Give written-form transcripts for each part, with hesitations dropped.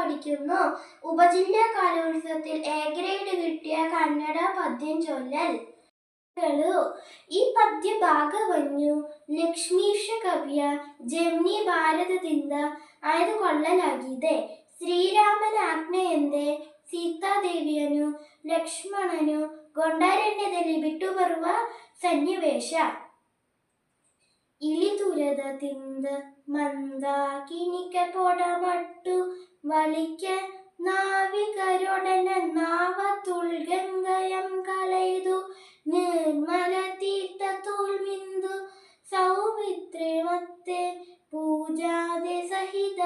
പഠിക്കുന്നു. ഉപജില്ലാ കലോത്സവത്തിൽ എ ഗ്രേഡ് കിട്ടിയ കന്നഡ പദ്യം ചൊല്ലൽ. ಈ ಪದ್ಯ ಭಾಗವನ್ನು ಲಕ್ಷ್ಮೀಶ ಕವಿಯ ಜೆಮಿನಿ ಭಾರತದಿಂದ ಆಯ್ದುಕೊಳ್ಳಲಾಗಿದೆ. ಶ್ರೀರಾಮನ ಆಜ್ಞೆಯಂತೆ ಸೀತಾದೇವಿಯನ್ನು ಲಕ್ಷ್ಮಣನು ಗೊಂಡಾರಣ್ಯದಲ್ಲಿ ಬಿಟ್ಟು ಬರುವ ಸನ್ನಿವೇಶ. ಇಳಿದುರದ ತಿಂದ ಮಂದಾಕಿನಿಕ ಪೊಡಮಟ್ಟು വലിക്ക നാവികരൊടന നാവ തുൾഗംഗയം കളയതു നിർമ്മല തീർത്ഥത്തുൾ മിന്ദു സൗമിത്രേ ಮತ್ತೆ പൂജാതെ സഹിത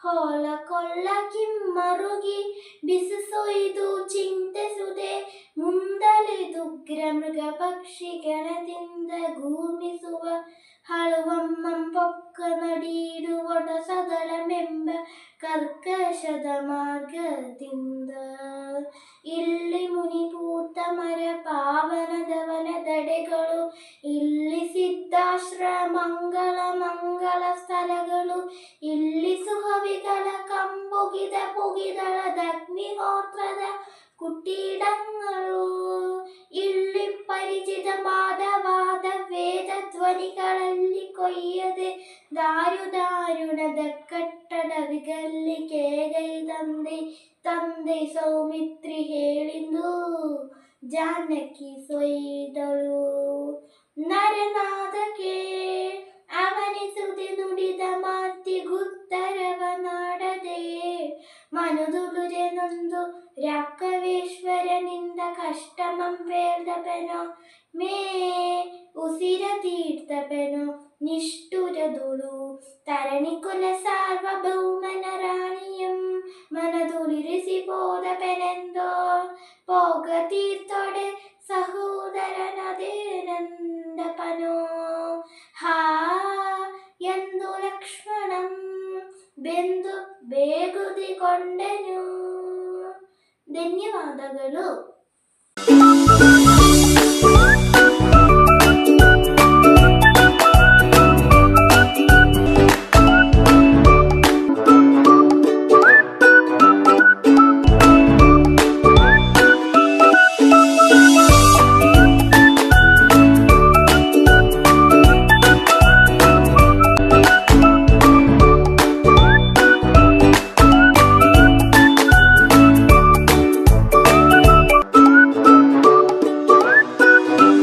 ಹೊಲ ಕೊಳ್ಳ ಕಿಮ್ಮರುಗಿ ಬಿಸಿಸೊಯ್ದು ಚಿಂತಿಸುದೆ ಮುಂದಲೆದುಗ್ರ ಮೃಗ ಪಕ್ಷಿಗಣದಿಂದ ಗೂರ್ಮಿಸುವ ಹಳುವಮ್ಮಂ ಪೊಕ್ಕ ನಡೀಡುವೊಡ ಸದಳಮೆಂಬ ಕರ್ಕಶದ ಮಾರ್ಗದಿಂದ ಇಲ್ಲಿ ಮುನಿಪೂತ ಮರ ಪಾವನದವನ ದಡೆಗಳು ಇಲ್ಲಿ ಸಿದ್ಧಾಶ್ರಮಂಗಳ ಮಂಗಳ ಸ್ಥಳಗಳು ಇಲ್ಲಿ ಸುಹವಿಗಳ ಕಂಬುಗಿದ ಪುಗಿದಳದ ಅಗ್ನಿಹೋತ್ರದ ಕುಟೀಡಗಳು ಇಲ್ಲಿ ಪರಿಚಿತವಾದ ವೇದ ಧ್ವನಿಗಳಲ್ಲಿ ಕೊಯ್ಯದೆ ದಾರುದಾರುಣದ ಕಟ್ಟಡವಿಗಲ್ಲಿ ಕೇಗೈ ತಂದೆ ಸೌಮಿತ್ರಿ ಹೇಳಿಂದು ಜಾನಕಿ ಸೊಯ್ದಳು ನರನಾದಕ್ಕೆ ಅವನಿಸುದೆ ನುಡಿದ ಮಾತಿಗುತ್ತರವ ನಾಡದೆ ಮನುದುಳುರೆ ನೊಂದು ರಾಘವೇಶ್ವರನಿಂದ ಕಷ್ಟಮಂ ಬೇಳ್ದಪೆನೋ ಮೇ ಉಸಿರ ತೀರ್ಥಪೆನೋ ನಿಷ್ಠುರದುಳು ತರಣಿಕುಲ ಸಾರ್ವಭೌಮನ ರಾಣಿಯಂ ಮನದುಳಿರಿಸಿ ಹೋದಪೆನೆಂದೋ ಪೋಗ ತೀರ್ಥೊಡೆ ಸಹೋದರನದೇನಂದಪನೋ ಹಾ ಎಂದು ಲಕ್ಷ್ಮಣಂ ಬೆಂದು ಬೇಗುದಿಕೊಂಡೆನು. ಧನ್ಯವಾದಗಳು.